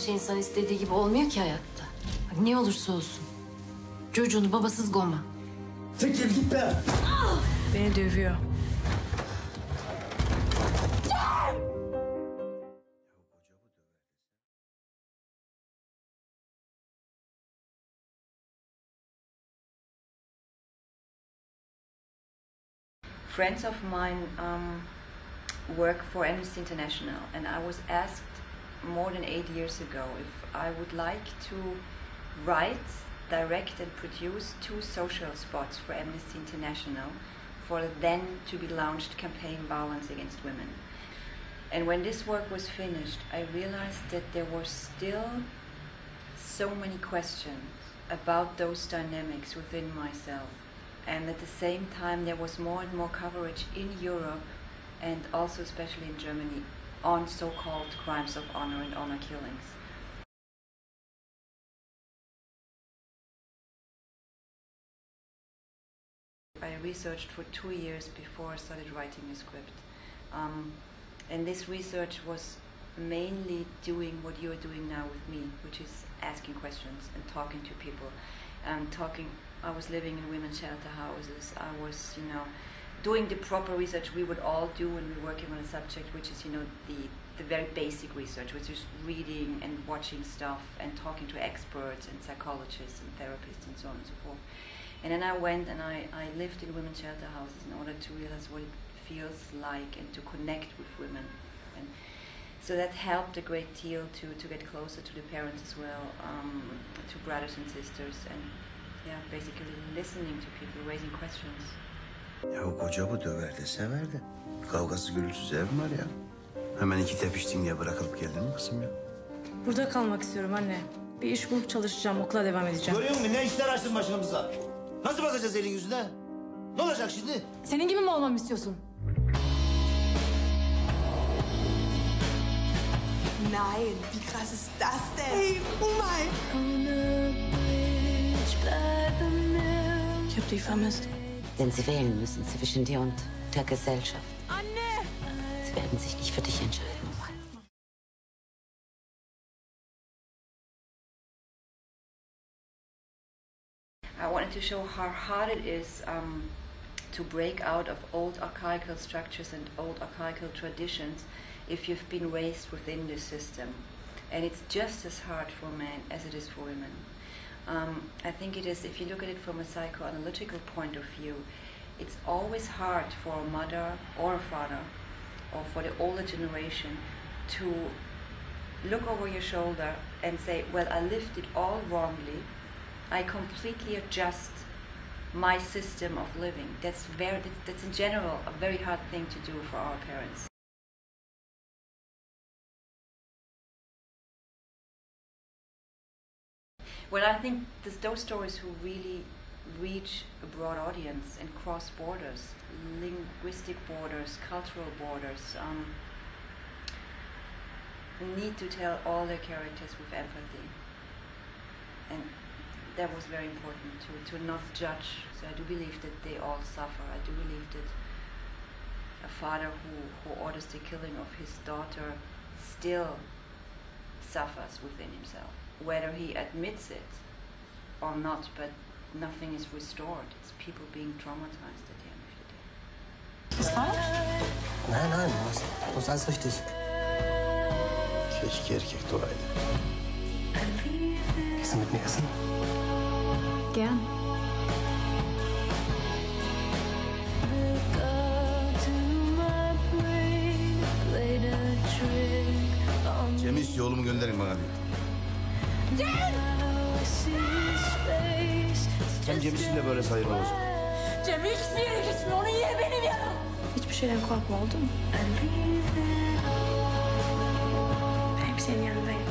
şey insan istediği gibi olmuyor ki hayatta. Bak, ne olursa olsun. Çocuğunu babasız goma. Çekil git be! Beni dövüyor. Friends of mine work for Amnesty International, and I was asked more than 8 years ago if I would like to write, direct and produce 2 social spots for Amnesty International for then to be launched campaign Violence Against Women. And when this work was finished, I realized that there were still so many questions about those dynamics within myself. And at the same time, there was more and more coverage in Europe and also especially in Germany on so-called crimes of honor and honor killings. I researched for 2 years before I started writing the script. And this research was mainly doing what you're doing now with me, which is asking questions and talking to people. I was living in women's shelter houses. I was, doing the proper research we would all do when we're working on a subject, which is, the very basic research, which is reading and watching stuff and talking to experts and psychologists and therapists and so on and so forth. And then I went and I lived in women's shelter houses in order to realize what it feels like and to connect with women. And so that helped a great deal to get closer to the parents as well, to brothers and sisters, and basically listening to people, raising questions. Ya o koca bu döver de sever de. Kavgası gürültüsü ev mi var ya? Hemen 2 tepiştin diye bırakılıp geldin mi kızım ya? Burada kalmak istiyorum anne. Bir iş bulup çalışacağım, okula devam edeceğim. Görüyor musun? Ne işler açtın başımıza? Nasıl bakacağız elin yüzüne? Ne olacak şimdi? Senin gibi mi olmamı istiyorsun? Nein, wie krass ist das denn? Hey, Umay! Ich hab dich vermisst. Denn sie wählen müssen zwischen dir und der Gesellschaft. Anne! Sie werden sich nicht für dich entscheiden, Umay. I wanted to show how hard it is to break out of old archaical structures and old archaical traditions if you've been raised within this system. And it's just as hard for men as it is for women. I think it is, if you look at it from a psychoanalytical point of view, it's always hard for a mother or a father or for the older generation to look over your shoulder and say, well, I lived it all wrongly. I completely adjust my system of living. That's in general a very hard thing to do for our parents. Well, I think those stories who really reach a broad audience and cross borders, linguistic borders, cultural borders, need to tell all their characters with empathy. And that was very important to not judge. So I do believe that they all suffer. I do believe that a father who orders the killing of his daughter still suffers within himself. Whether he admits it or not, but nothing is restored. It's people being traumatized at the end of the day. Was falsch? Nein, du hast alles richtig. Keşke erkek doğaydı. Gehst du mit mir essen? Gern. Cem'i istiyor, oğlumu gönderin bana diyor. Hem Cem için de böyle sayılır olacak. Cem hiçbir yere gitmiyor. Onun yeri benim yanım. Hiçbir şeyden korkma, oldu mu? Ben hep senin yanındayım.